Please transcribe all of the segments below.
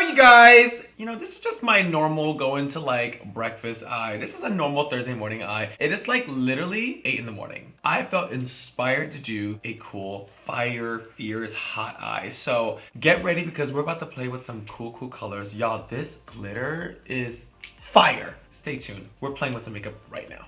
you guys? You know, this is just my normal going to like breakfast eye. This is a normal Thursday morning eye. It is like literally 8 in the morning. I felt inspired to do a cool fire, fierce, hot eye. So get ready because we're about to play with some cool colors. Y'all, this glitter is fire. Stay tuned. We're playing with some makeup right now.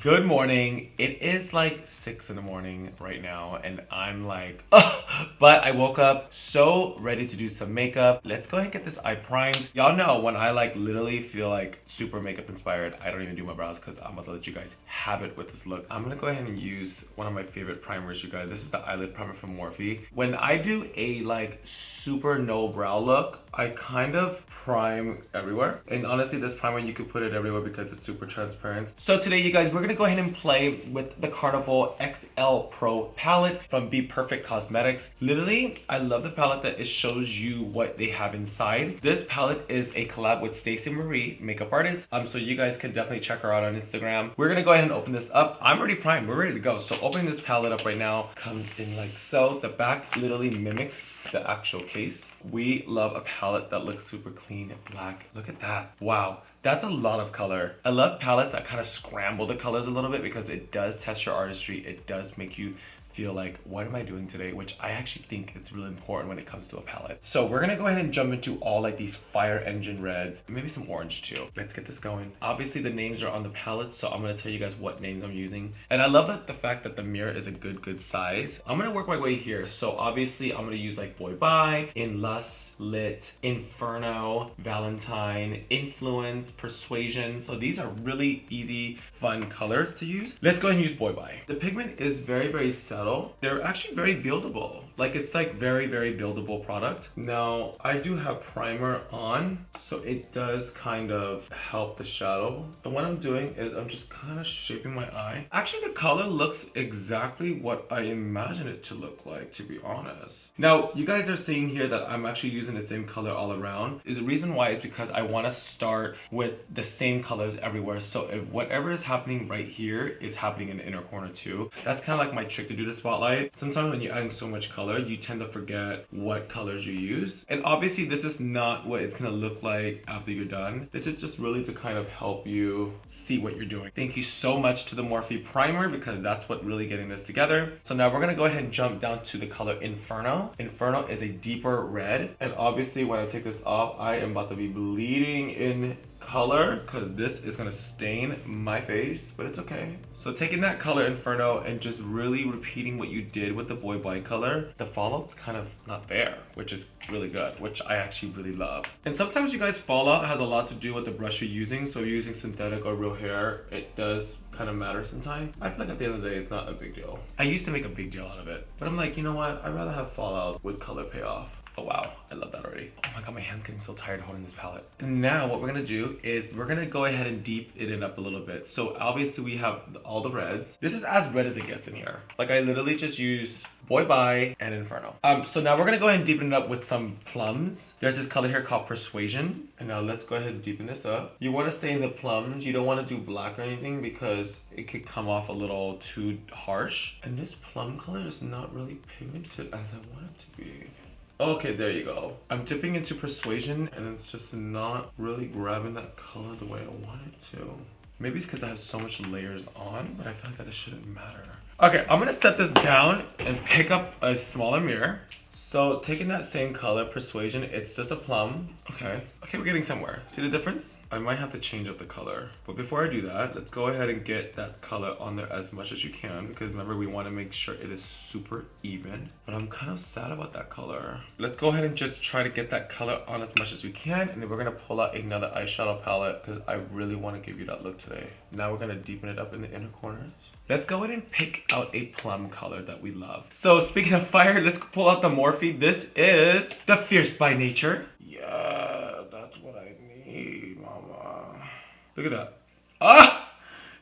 Good morning. It is like 6 in the morning right now and I'm like, ugh. But I woke up so ready to do some makeup. Let's go ahead and get this eye primed. Y'all know when I like literally feel like super makeup inspired, I don't even do my brows because I'm about to let you guys have it with this look. I'm gonna go ahead and use one of my favorite primers, you guys. This is the eyelid primer from Morphe. When I do a like super no brow look, I kind of prime everywhere. And honestly, this primer, you could put it everywhere because it's super transparent. So today, you guys, we're gonna go ahead and play with the Carnival XL Pro palette from BPERFECT Cosmetics. Literally, I love the palette that it shows you what they have inside. This palette is a collab with Stacey Marie, makeup artist. So you guys can definitely check her out on Instagram. We're gonna go ahead and open this up. I'm already primed, we're ready to go. So opening this palette up right now, comes in like so. The back literally mimics the actual case. We love a palette that looks super clean and black. Look at that. Wow. That's a lot of color. I love palettes that kind of scramble the colors a little bit because it does test your artistry. It does make you feel like, what am I doing today? Which I actually think it's really important when it comes to a palette. So we're gonna go ahead and jump into all like these fire engine reds, maybe some orange too. Let's get this going. Obviously the names are on the palette, so I'm gonna tell you guys what names I'm using. And I love that the fact that the mirror is a good size. I'm gonna work my way here. So obviously I'm gonna use like Boy Bye, In Lust, Lit, Inferno, Valentine, Influence, Persuasion. So these are really easy, fun colors to use. Let's go ahead and use Boy Bye. The pigment is very subtle. They're actually very buildable. Like it's like very buildable product. Now I do have primer on, so it does kind of help the shadow. And what I'm doing is I'm just kind of shaping my eye. Actually the color looks exactly what I imagine it to look like, to be honest. Now you guys are seeing here that I'm actually using the same color all around. The reason why is because I want to start with the same colors everywhere. So if whatever is happening right here is happening in the inner corner too. That's kind of like my trick to do the spotlight. Sometimes when you're adding so much color, you tend to forget what colors you use. And obviously this is not what it's gonna look like after you're done. This is just really to kind of help you see what you're doing. Thank you so much to the Morphe primer because that's what really getting this together. So now we're gonna go ahead and jump down to the color Inferno. Inferno is a deeper red. And obviously when I take this off, I am about to be bleeding in color because this is gonna stain my face, but it's okay. So taking that color Inferno and just really repeating what you did with the Boy Bye color, the fallout's kind of not there, which is really good, which I actually really love. And sometimes you guys, fallout has a lot to do with the brush you're using. So if you're using synthetic or real hair, it does kind of matter sometimes. I feel like at the end of the day, it's not a big deal. I used to make a big deal out of it, but I'm like, you know what? I'd rather have fallout with color payoff. Oh wow, I love that already. Oh my god, my hand's getting so tired holding this palette. Now what we're gonna do is we're gonna go ahead and deepen it up a little bit. So obviously we have all the reds. This is as red as it gets in here. Like I literally just use Boy Bye and Inferno. So now we're gonna go ahead and deepen it up with some plums. There's this color here called Persuasion. And now let's go ahead and deepen this up. You wanna stay in the plums. You don't wanna do black or anything because it could come off a little too harsh. And this plum color is not really pigmented as I want it to be. Okay, there you go. I'm dipping into Persuasion and it's just not really grabbing that color the way I want it to. Maybe it's because I have so much layers on, but I feel like that it shouldn't matter. Okay, I'm gonna set this down and pick up a smaller mirror. So taking that same color, Persuasion, it's just a plum. Okay, we're getting somewhere. See the difference? I might have to change up the color. But before I do that, let's go ahead and get that color on there as much as you can because remember, we want to make sure it is super even. But I'm kind of sad about that color. Let's go ahead and just try to get that color on as much as we can. And then we're going to pull out another eyeshadow palette because I really want to give you that look today. Now we're going to deepen it up in the inner corners. Let's go ahead and pick out a plum color that we love. So speaking of fire, let's pull out the Morphe. This is the Fierce by Nature. Yeah, that's what I need, mama. Look at that. Ah,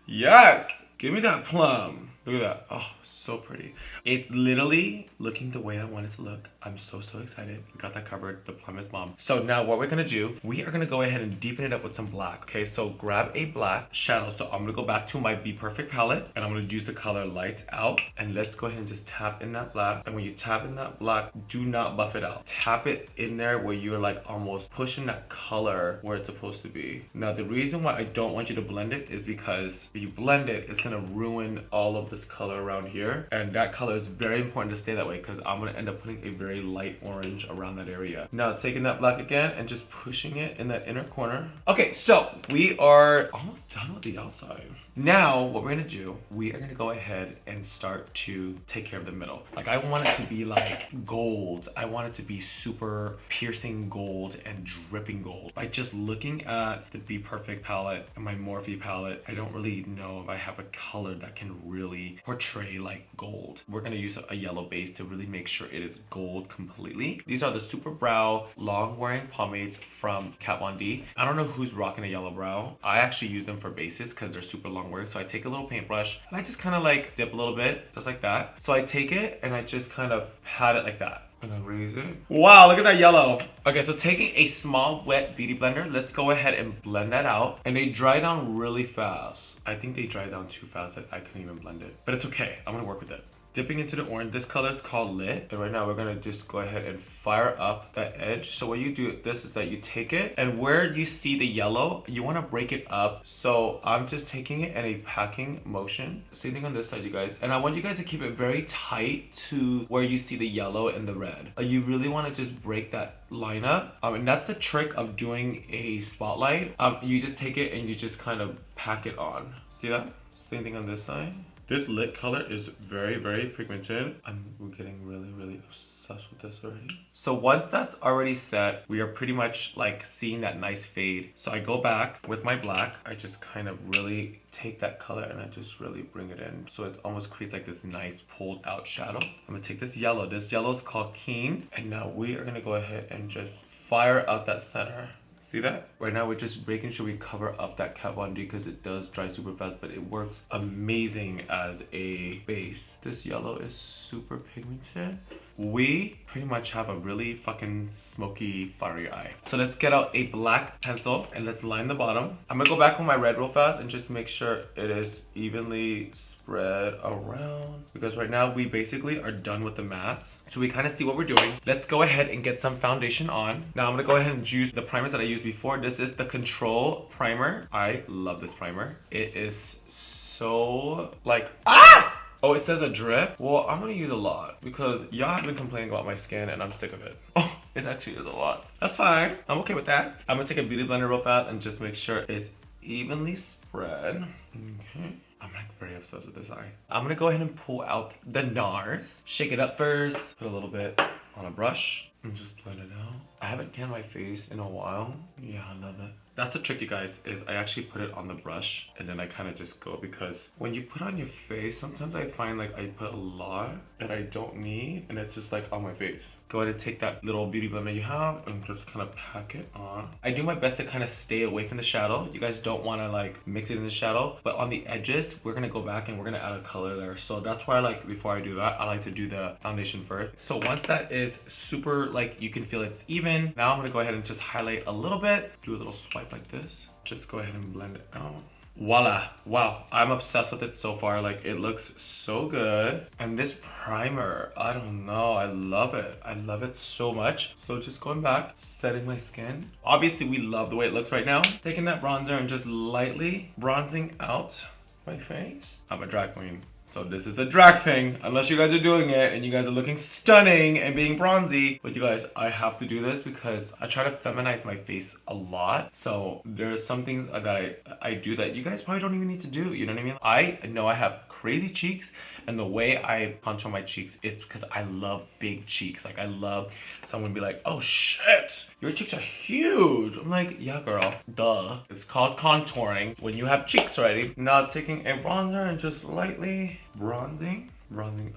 yes. Give me that plum. Look at that. Oh, so pretty. It's literally looking the way I want it to look. I'm so excited. We got that covered, the plum is bomb. So now what we're gonna do, we are gonna go ahead and deepen it up with some black. Okay, so grab a black shadow. So I'm gonna go back to my BPERFECT palette and I'm gonna use the color Lights Out. And let's go ahead and just tap in that black. And when you tap in that black, do not buff it out. Tap it in there where you're like almost pushing that color where it's supposed to be. Now the reason why I don't want you to blend it is because if you blend it, it's gonna ruin all of this color around here. And that color is very important to stay that way because I'm gonna end up putting a very light orange around that area. Now taking that black again and just pushing it in that inner corner. Okay, so we are almost done with the outside. Now what we're gonna do, we are gonna go ahead and start to take care of the middle. Like I want it to be like gold. I want it to be super piercing gold and dripping gold. By just looking at the BPERFECT palette and my Morphe palette, I don't really know if I have a color that can really portray like gold. We're gonna use a yellow base to really make sure it is gold completely. These are the Super Brow long wearing pomades from Kat Von D. I don't know who's rocking a yellow brow. I actually use them for bases because they're super long wearing. So I take a little paintbrush and I just kind of like dip a little bit, just like that. So I take it and I just kind of pat it like that. And I raise it. Wow, look at that yellow. Okay, so taking a small wet beauty blender, let's go ahead and blend that out. And they dry down really fast. I think they dry down too fast that I couldn't even blend it. But it's okay, I'm gonna work with it. Dipping into the orange, this color is called Lit. And right now we're gonna just go ahead and fire up that edge. So what you do with this is that you take it and where you see the yellow, you wanna break it up. So I'm just taking it in a packing motion. Same thing on this side, you guys. And I want you guys to keep it very tight to where you see the yellow and the red. You really wanna just break that line up. And that's the trick of doing a spotlight. You just take it and you just kind of pack it on. See that? Same thing on this side. This lit color is very pigmented. We're getting really obsessed with this already. So once that's already set, we are pretty much like seeing that nice fade. So I go back with my black. I just kind of really take that color and I just really bring it in. So it almost creates like this nice pulled out shadow. I'm gonna take this yellow. This yellow is called Keen. And now we are gonna go ahead and just fire out that center. See that? Right now we're just making sure we cover up that Kat Von D because it does dry super fast, but it works amazing as a base. This yellow is super pigmented. We pretty much have a really fucking smoky, fiery eye. So let's get out a black pencil and let's line the bottom. I'm gonna go back with my red real fast and just make sure it is evenly spread around. Because right now we basically are done with the mattes. So we kind of see what we're doing. Let's go ahead and get some foundation on. Now I'm gonna go ahead and use the primers that I used before. This is the Control Primer. I love this primer. It is so like, oh, it says a drip? Well, I'm gonna use a lot because y'all have been complaining about my skin and I'm sick of it. Oh, it actually is a lot. That's fine. I'm okay with that. I'm gonna take a beauty blender real fast and just make sure it's evenly spread. Okay. I'm like very obsessed with this eye. I'm gonna go ahead and pull out the NARS. Shake it up first. Put a little bit on a brush and just blend it out. I haven't canned my face in a while. Yeah, I love it. That's the trick, you guys, is I actually put it on the brush and then I kind of just go because when you put on your face, sometimes I find like I put a lot that I don't need and it's just like on my face. Go ahead and take that little beauty blender you have and just kind of pack it on. I do my best to kind of stay away from the shadow. You guys don't want to like mix it in the shadow, but on the edges, we're going to go back and we're going to add a color there. So that's why like before I do that, I like to do the foundation first. So once that is super, like you can feel it's even, now I'm going to go ahead and just highlight a little bit, do a little swipe like this. Just go ahead and blend it out. Voila. Wow, I'm obsessed with it so far. Like it looks so good. And this primer, I don't know, I love it. I love it so much. So just going back, setting my skin. Obviously we love the way it looks right now. Taking that bronzer and just lightly bronzing out my face. I'm a drag queen. So this is a drag thing, unless you guys are doing it and you guys are looking stunning and being bronzy. But you guys, I have to do this because I try to feminize my face a lot. So there's some things that I do that you guys probably don't even need to do, you know what I mean? I know I have crazy cheeks and the way I contour my cheeks, it's because I love big cheeks. Like I love someone be like, oh shit, your cheeks are huge. I'm like, yeah girl, duh. It's called contouring when you have cheeks already. Now taking a bronzer and just lightly bronzing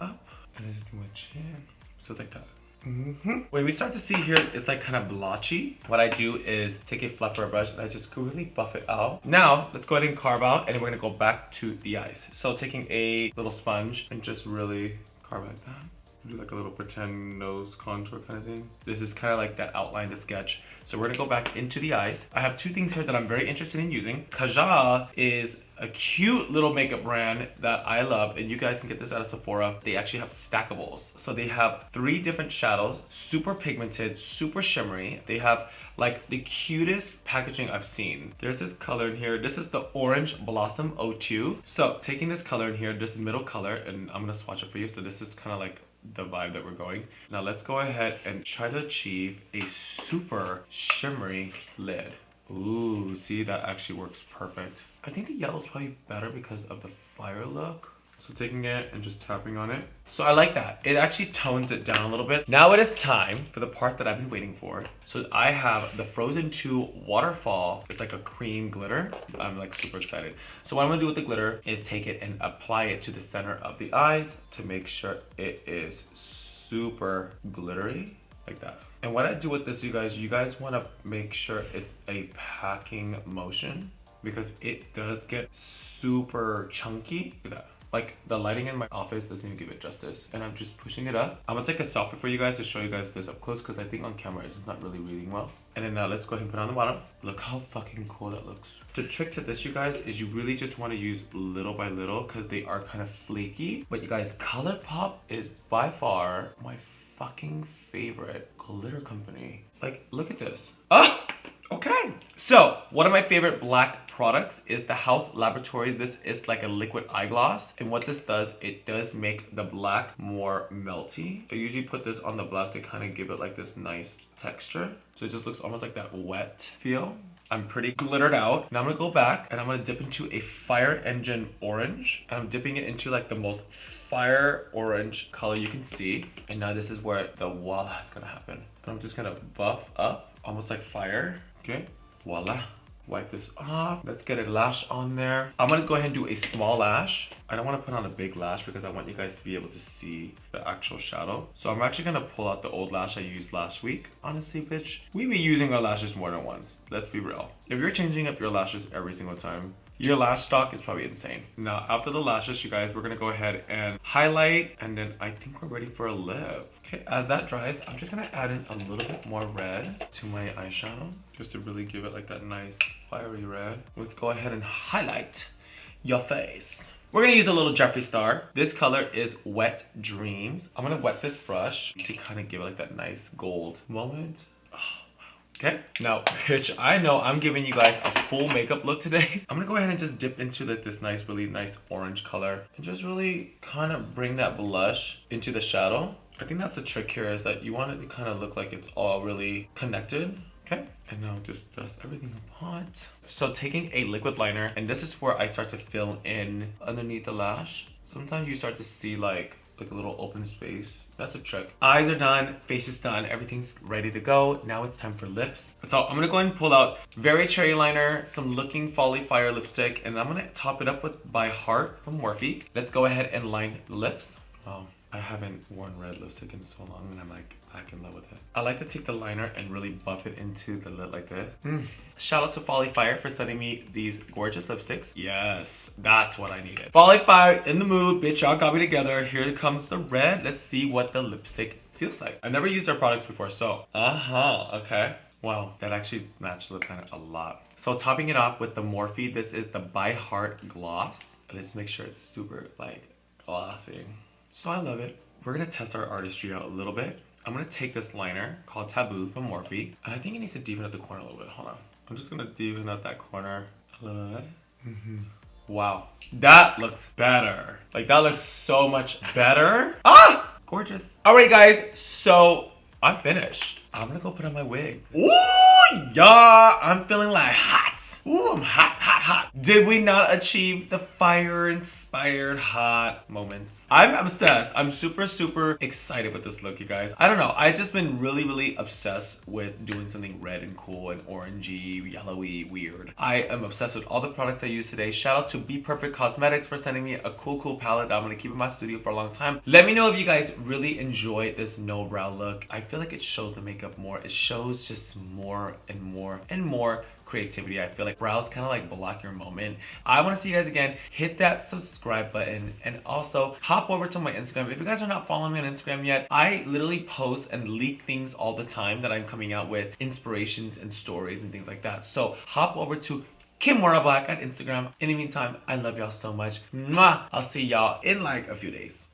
up and then do my chin. So it's like that. When we start to see here, it's like kind of blotchy. What I do is take a fluffer brush and I just really buff it out. Now, let's go ahead and carve out and then we're gonna go back to the eyes. So taking a little sponge and just really carve like that. Do like a little pretend nose contour kind of thing. This is kind of like that outline to sketch. So we're gonna go back into the eyes. I have two things here that I'm very interested in using. Gaga is a cute little makeup brand that I love, and you guys can get this at a Sephora. They actually have stackables. So they have 3 different shadows, super pigmented, super shimmery. They have like the cutest packaging I've seen. There's this color in here. This is the Orange Blossom 02. So taking this color in here, this is middle color, and I'm gonna swatch it for you. So this is kind of like the vibe that we're going. Now let's go ahead and try to achieve a super shimmery lid. Ooh, see, that actually works perfect. I think the yellow is probably better because of the fire look. So taking it and just tapping on it. So I like that. It actually tones it down a little bit. Now it is time for the part that I've been waiting for. So I have the Frozen 2 Waterfall. It's like a cream glitter. I'm like super excited. So what I'm gonna do with the glitter is take it and apply it to the center of the eyes to make sure it is super glittery, like that. And what I do with this, you guys wanna make sure it's a packing motion because it does get super chunky. Look at that. Like the lighting in my office doesn't even give it justice. And I'm just pushing it up. I'm gonna take a selfie for you guys to show you guys this up close because I think on camera it's not really reading well. And then now let's go ahead and put it on the bottom. Look how fucking cool that looks. The trick to this, you guys, is you really just want to use little by little because they are kind of flaky. But you guys, ColourPop is by far my fucking favorite glitter company. Like, look at this. Ah! Okay, so one of my favorite black products is the HAUS Laboratories. This is like a liquid eye gloss, and what this does, it does make the black more melty. I usually put this on the black to kind of give it like this nice texture, so it just looks almost like that wet feel. I'm pretty glittered out. Now I'm gonna go back and I'm gonna dip into a Fire Engine Orange, and I'm dipping it into like the most fire orange color you can see. And now this is where the voila is gonna happen. And I'm just gonna buff up almost like fire. Okay, voila. Wipe this off. Let's get a lash on there. I'm gonna go ahead and do a small lash. I don't want to put on a big lash because I want you guys to be able to see the actual shadow. So I'm actually gonna pull out the old lash I used last week. Honestly, bitch, we be using our lashes more than once. Let's be real. If you're changing up your lashes every single time, your lash stock is probably insane. Now, after the lashes, you guys, we're gonna go ahead and highlight, and then I think we're ready for a lip. Okay, as that dries, I'm just gonna add in a little bit more red to my eyeshadow, just to really give it like that nice fiery red. Let's go ahead and highlight your face. We're gonna use a little Jeffree star. This color is Wet Dreams. I'm gonna wet this brush to kind of give it like that nice gold moment. Okay, now, bitch, I know I'm giving you guys a full makeup look today. I'm gonna go ahead and just dip into like this nice, really nice orange color and just really kind of bring that blush into the shadow. I think that's the trick here, is that you want it to kind of look like it's all really connected. Okay, and now just dust everything upon. So taking a liquid liner, and this is where I start to fill in underneath the lash. Sometimes you start to see like a little open space. That's a trick. Eyes are done, face is done, everything's ready to go. Now it's time for lips. So I'm gonna go ahead and pull out Very Cherry Liner, some Looking Folly Fire lipstick, and I'm gonna top it up with By Heart from Morphe. Let's go ahead and line the lips. Wow, I haven't worn red lipstick in so long, and I'm like back in love with it. I like to take the liner and really buff it into the lid like this. Shout out to Folly Fire for sending me these gorgeous lipsticks. Yes, that's what I needed. Folly Fire in the mood, bitch, y'all got me together. Here comes the red. Let's see what the lipstick feels like. I've never used their products before, so okay. Wow, that actually matched the liner a lot. So topping it off with the Morphe, this is the By Heart Gloss. Let's make sure it's super like glossy. So I love it. We're gonna test our artistry out a little bit. I'm gonna take this liner called Taboo from Morphe, and I think it needs to deepen up the corner a little bit. Hold on. I'm just gonna deepen up that corner a little bit. Wow, that looks better. Like, that looks so much better. Ah, gorgeous. All right, guys, so I'm finished. I'm gonna go put on my wig. Ooh, yeah, I'm feeling like hot. Ooh, I'm hot, hot, hot. Did we not achieve the fire-inspired hot moments? I'm obsessed. I'm super, super excited with this look, you guys. I don't know. I've just been really, really obsessed with doing something red and cool and orangey, yellowy, weird. I am obsessed with all the products I use today. Shout out to BPERFECT Cosmetics for sending me a cool, cool palette that I'm gonna keep in my studio for a long time. Let me know if you guys really enjoy this no-brow look. I feel like it shows the makeup more. It shows just more and more and more creativity. I feel like brows kind of like block your moment. I want to see you guys again. Hit that subscribe button and also hop over to my Instagram. If you guys are not following me on Instagram yet, I literally post and leak things all the time that I'm coming out with, inspirations and stories and things like that. So hop over to Kimora Blac at Instagram. In the meantime, I love y'all so much. Mwah! I'll see y'all in like a few days.